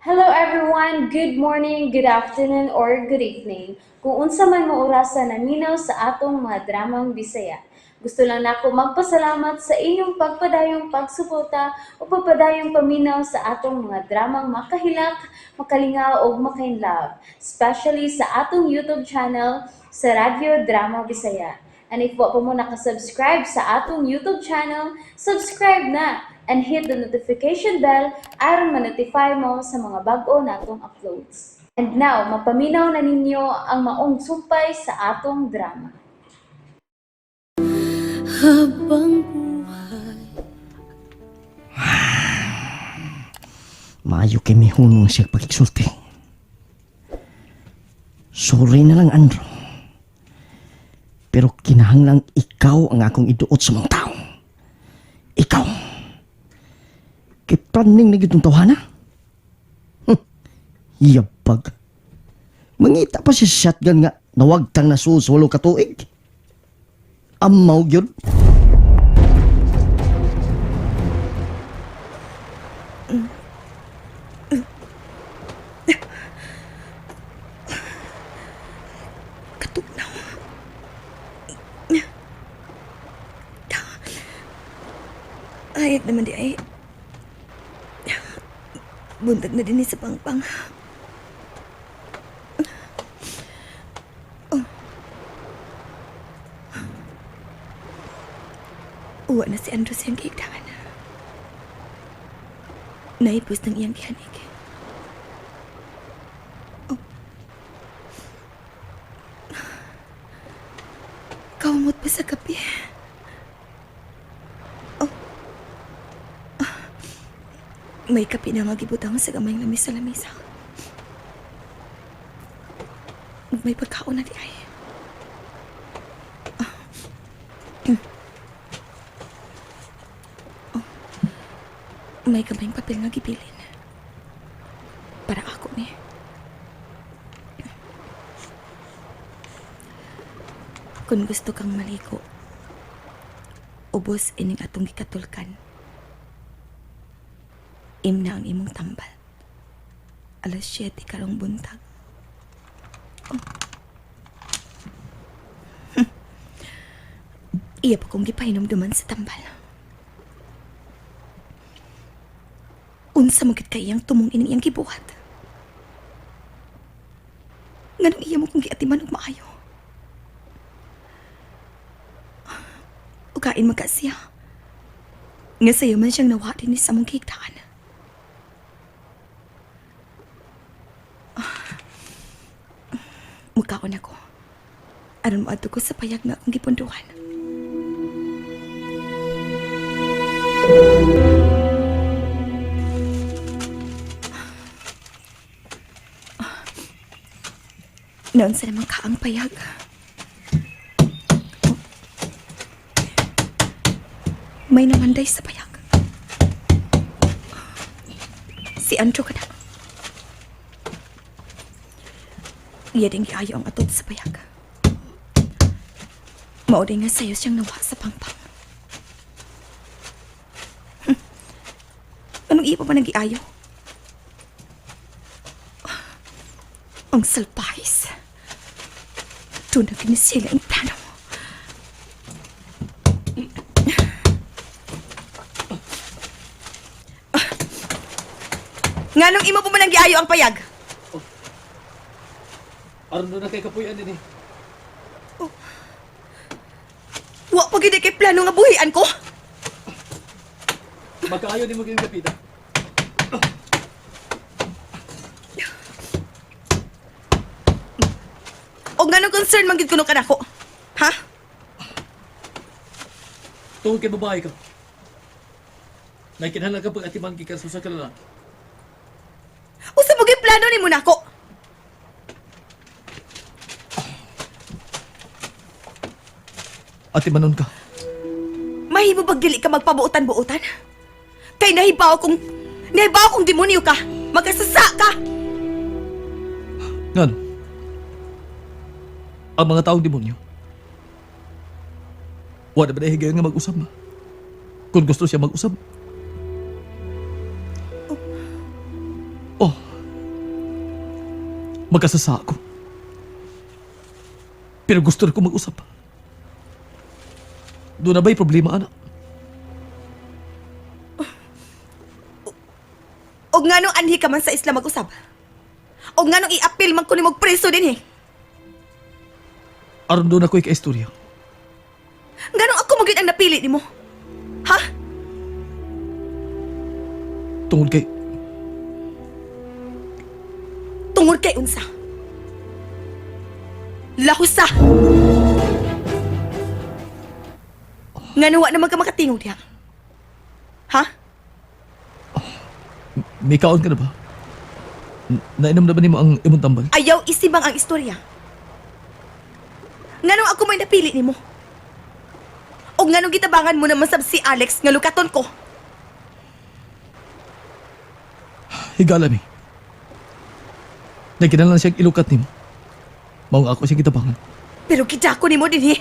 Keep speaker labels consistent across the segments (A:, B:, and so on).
A: Hello everyone, good morning, good afternoon, or good evening. Kung unsa man mo orasan naminaw sa atong mga dramang Bisaya. Gusto lang nako magpasalamat sa inyong pagpadayong pagsuporta o pagpadayong paminaw sa atong mga dramang makahilak, makalingaw o makainlove, especially sa atong YouTube channel sa Radyo Drama Bisaya. And if wa pa mo nakasubscribe sa atong YouTube channel, subscribe na and hit the notification bell aron ma-notify mo sa mga bag-o natong uploads. And now, mapaminaw na ninyo ang maong sumpay sa atong drama.
B: Habang buhay.
C: Maayo kay mihunong siya pagigsulti. Sorry na lang, Andrew. Pero kinahanglang ikaw ang akong iduot sa mga tao. Ikaw. Kay praning na gitong tawhana. Yabag. Mangita pa siya sa shotgun nga nawagtang nasusulo ka tuig. Amaw yun.
B: Katugnaw. Ayat naman di ay. Buntag na din sa pangpang. Uwa na si Andrew siyang kiigdangan. Naipos ng iyang kihanig. Kaumot pa sa gabi. May kape na nga gibutang sa gamay lamis sa lamisa. May pagkaon na di ay. May kamayng papel nga gibilin. Para ako ni. Kung gusto kang maligo, ubos ining atong gikatulkan. Imna ang imong tambal. Alas 7 karong buntag. Iya pa kong gipahinomduman sa tambal. Unsa magit kay iyang tumong ining iyang gibuhat. Nganong iya mo kong giatiman og maayo. Ugain magkasiya. Nga sayo man siyang nawa din sa mong kiktaan. Mukaon ako. Aron maadto ko sa payag nga akong gipunduhan. Noon sa namang kaang payag. May namanday sa payag. Si Andrew ka na. Iya din giayo ang atod sa payag. Mao din nga sayo siyang nawa sa pangpang. Anong ipa pa nag-iayo? Ang salpahis. Doon na kinisila ang plano mo. Nga nung imo pa man nag-iayo ang payag?
D: Aron na kay kapuyan din eh.
B: Wa pa gid kay plano nga buhian ko.
D: Magkaayo din mo kayong kapita.
B: O nga nung concern man gid kuno kanako. Ha?
D: Tungkol kay babae ka. Naikinahanglan ka pag atiman kay kaso sa kalala.
B: Usa mo gid plano nimo nako?
D: Atimanon ka.
B: Mahimo bag dili ka magpabuutan-buutan? Kay nahibaw kong demonyo ka. Magkasasa ka.
D: Ngan. Ang mga taong demonyo. Wala ba na higay nga mag-usap ba? Kung gusto siya mag-usap. Oh, Magkasasa ako. Pero gusto rin ko mag-usap. Doon na ba'y problema, anak?
B: O nga nung anhi ka man sa isla mag-usab. O nga nung i-appeal man ko ni mong preso din eh.
D: Aron doon ako ika-istorya.
B: Nga nung ako maging ang napili ni mo. Ha?
D: Tungod kay...
B: Tungod kay unsa. Lahusa. Nga nawa naman ka makatingog diha. Ha?
D: May kaon ka na ba? Nainom na ba ni mo ang imong tambal?
B: Ayaw isibang ang istorya. Nga nung ako may napili ni mo. O nga nung gitabangan mo naman sab si Alex nga lukaton ko.
D: Higala mi. Nagkinalan siyang ilukat ni mo. Maong ako siyang kitabangan.
B: Pero kita ko ni mo din eh.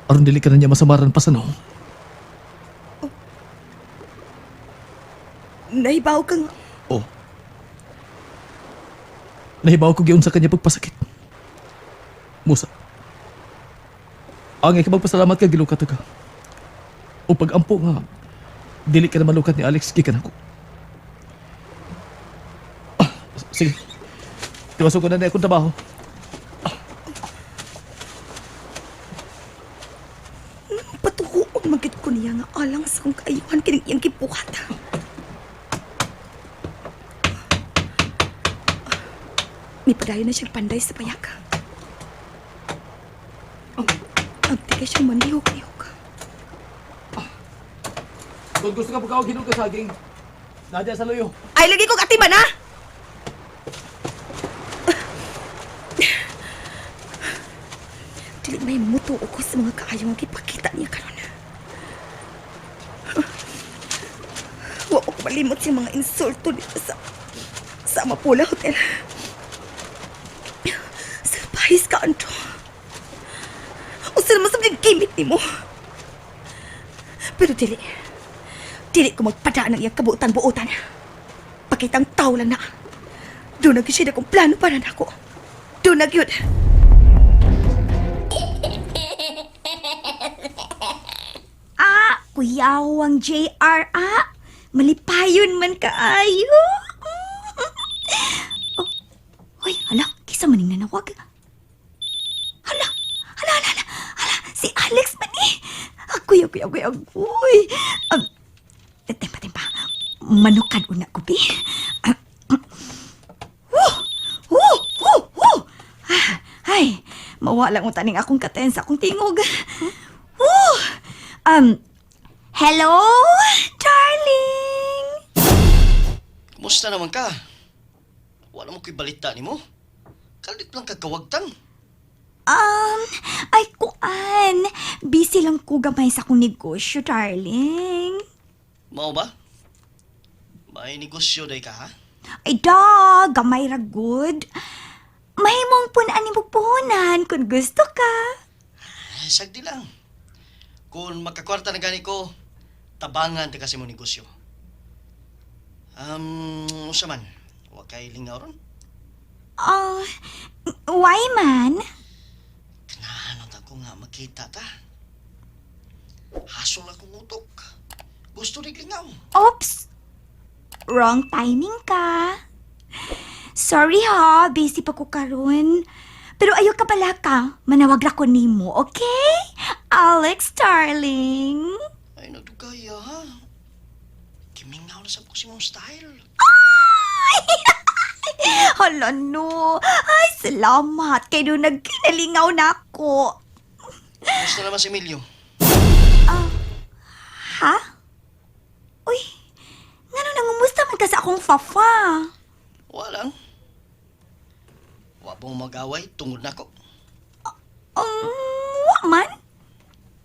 D: Aron dili ka na niya masamaran pa sa naong.
B: Nahibaw kang...
D: Oh. Nahibaw ko giyon sa kanya pagpasakit. Musa. Ang ikapagpasalamat ka gilukat ka. O pag-ampo nga, dili ka na malukat ni Alex, gikan ako. Sige. Tiwasok ko na akong trabaho.
B: Patuhuon magit ko niya nga alang sa kong kaayuhan kining iyang kipuhat. Nipadayon na siyang panday sa payak. Ang tigay siyang manlihok-lihok.
D: Kung gusto ka pagkawag hinong ka saging, nadya sa loyo.
B: Ay, lagi kong atiman, ha? Dili may muto ko sa mga kaayong ipakita niya karon. Wa ko malimot sa mga insulto dito sa Amapula Hotel. Surprise ka, Andro. O saan mo sabihin gimit ni mo? Pero dili ko magpadaan ng iyang kabuutan-buutan. Pakitang tao lang na. Doon nag-isida kong plano para na ako. Doon nag-yun.
E: Kuyawang JR, malipayon man kaayo. Oh, hoy, hala, kisa maning nanawag. Hala, si Alex man eh. Agoy. Tempa, manukan una ko, be. Ay, mawala mo taning akong katen sa akong tingog. Hello, darling.
C: Kumusta naman ka? Wala mo ko'y balita ni mo? Kalit lang kagawagtan.
E: Ay kuan. Busy lang ko gamay sa akong negosyo, darling.
C: Mao ba? May negosyo day ka, ha?
E: Ay da, gamay ra good. Mahimong punaan ni puhunan kung gusto ka.
C: Sagdi lang. Kung magkakwarta na gani ko, tabangan ti kasi mo negosyo. Usa man, wa kay lingaw ron?
E: Why man?
C: Kanahanot ako nga makita ta. Hasol akong utok. Gusto rin lingaw.
E: Oops. Wrong timing ka. Sorry ha, busy pa ko karon. Pero ayo ka pala ka, manawag ra ko nimo, okay? Alex, darling.
C: Ay, nadugaya, ha? Kimingaw na sa po si mong style.
E: Hala no. Ay, salamat. Kaya doon nagkinalingaw na ako.
C: Gusto naman si Emilio.
E: Ha? Uy, nga nung nangumusta man ka sa akong fafa.
C: Walang. Wa pong mag-away tungod na ko.
E: Wa man?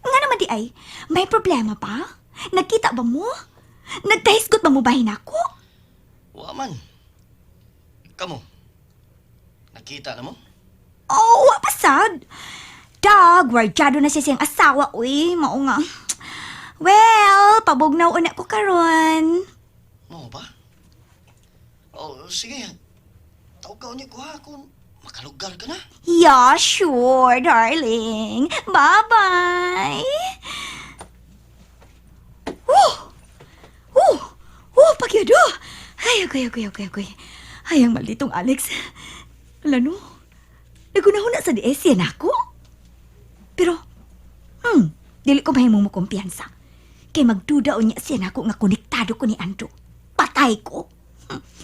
E: Nga naman di ay, may problema pa? Nagkita ba mo? Nagtahisgot ba mo bahin ako?
C: Wa man. Kamu, nakita na mo?
E: Oh, wa pa sad. Dag, wardyado na siya siyang asawa, uy. Mao nga. Well, pabugnaw una ko karon.
C: Mo ba? Oh, sige. Tawagaw niya ko ha kung makalugar ka na.
E: Yeah, sure, darling. Bye-bye. Pagyado. Ay, agoy. Ay, ang malditong Alex. Lano, nagunahon na sa DS yan ako. Pero, dili ko mahimong mo kumpiyansa. Kay magduda o niya siya na ako nga konektado ko ni Andrew. Patay ko.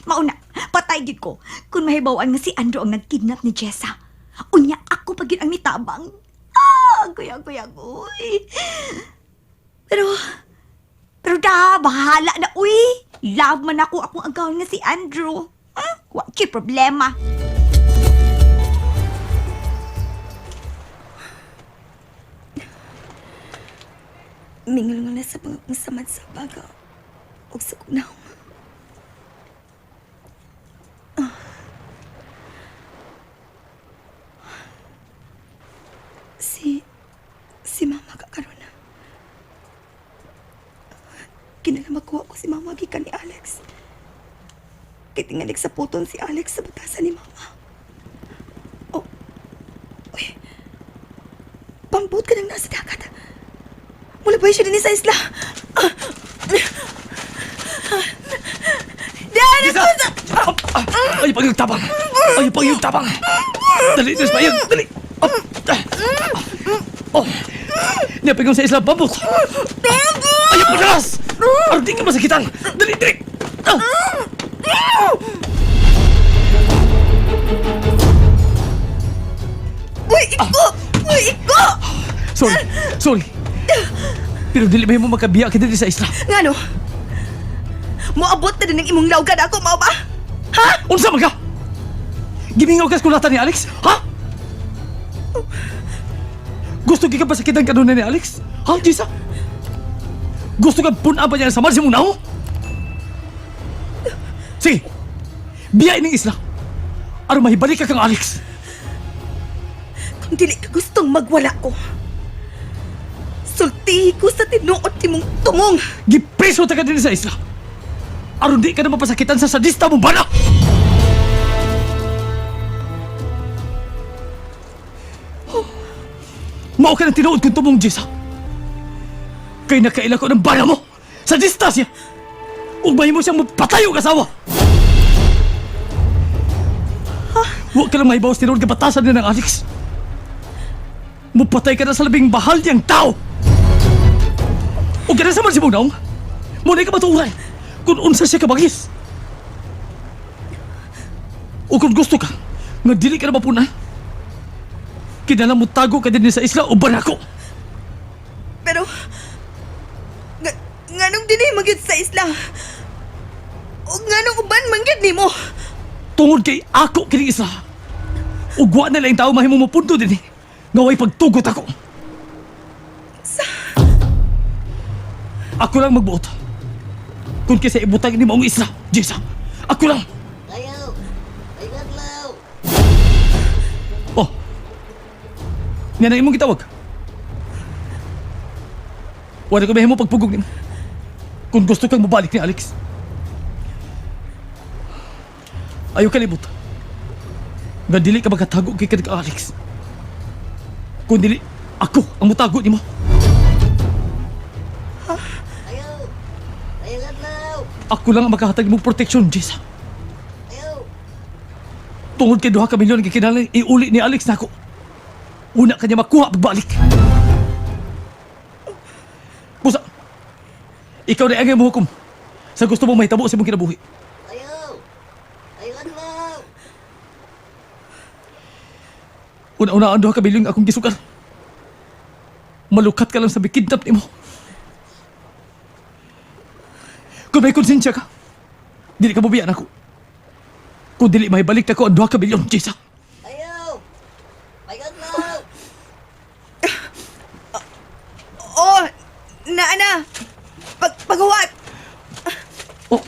E: Mauna, patay gid ko. Kung mahibawaan nga si Andrew ang nagkidnap ni Jessa. Unya ako pagin ang nitabang. Agoy. Pero bahala na, uy. Love man ako akong agawin nga si Andrew. Wala problema.
B: Mingal nga na sa pangsamad sa baga. O sa kunaw. Si mama kakaroon na. Kinalamakuha ko si mama gikan ni Alex. Kaya tingalig sa puton si Alex sa batasan ni mama. Oh. Uy. Pambot ka nang nasa dagat. Mula ba siya din sa isla? Dad!
D: Ay, pagigtabang! Dali, Desmayag! Dali! Napigong sa isla, bambot! Ayaw padalas! Aron di ka masakitan! Dali!
B: Uy, iko!
D: Sorry. Pero dili ba mo makabiya kita di sa isla?
B: Ngano? Moabot na din ang imong lawgad ako, mao ba? Ha?
D: Unsa man ka? Gimingaw ka sa kulatan ni Alex? Ha? Gusto ka ba sakitan kanuna ni Alex? Ha, Jisa? Gusto ka puna ba niya sa marsi mong nao? Sige, biyain ng isla. Aron mahibalik ka kang Alex.
B: Kung dili ka gustong magwala ko, sultihi ko sa tinuot timong tumong.
D: Gipreso ta ka din sa isla. Aron di ka na mapasakitan sa sadista mong bana. Mao ka ng tinuod kong tumong, Jisa. Kay nakaila ko ng bana mo sa distasya. Ug mahimo siyang mapatayo kasawa. Huwag ka lang mahibawas tinuod ka batasan din ng Alex. Mupatay ka na sa labing bahal niyang tao. Ug ka na sa mansibong naong, muna ka matuuray kung unsa siya kabagis. O kung gusto ka, nga dili ka na mapunay, kinalang mo tago ka din sa isla o banako.
B: Pero, nganong dili magyud sa isla? O nganong uban mangyud nimo?
D: Tungod kay ako kining isla. Ugwa na lang tao mahimo mo punto din nga way pagtugot ako. Ako lang magbuot. Kung kaysa ibutang ni maong isla, Jessa, ako lang.
C: Ayaw! Ay gadlaw!
D: Oh, nga na imong gitawag. Wala ko mahimo pagpugog nimo. Kung gusto kang mabalik ni Alex. Ayaw ka libot. Nga dili ka magkatago kay kanag Alex. Kung dili, ako ang mutago nimo.
C: Ayaw! Ay gadlaw!
D: Ako lang ang makahatag mong proteksyon, Jessa.
C: Ayaw!
D: Tungod kay 2 ka milyon nga kinahanglan iuli ni Alex nako. Una kanya makuha pagbalik. Busa, ikaw na ang mo hukom sa gusto mong mahitabo sa imong kinabuhi.
C: Ayaw! Ay gadlaw!
D: Una-una ang 2 ka milyon nga akong gisugal. Malukat ka lang sa bikidnap nimo. Kung may konsensya ka, dili ka bubiyan ako. Kung dili mahibalik na ko ang 2 ka milyon, Jessa.
C: Ayaw! Ay gadlaw!
B: Oh, na. Paghuwat.
D: Oh.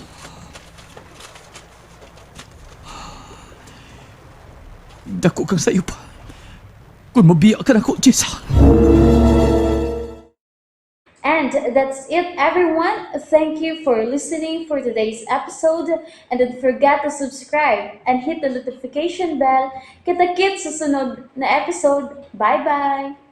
D: Dako kang sayo pa. Kung mabiya ka na ko, Jessa.
A: And that's it, everyone. Thank you for listening for today's episode. And don't forget to subscribe and hit the notification bell. Kita-kits sa sunod na episode. Bye-bye!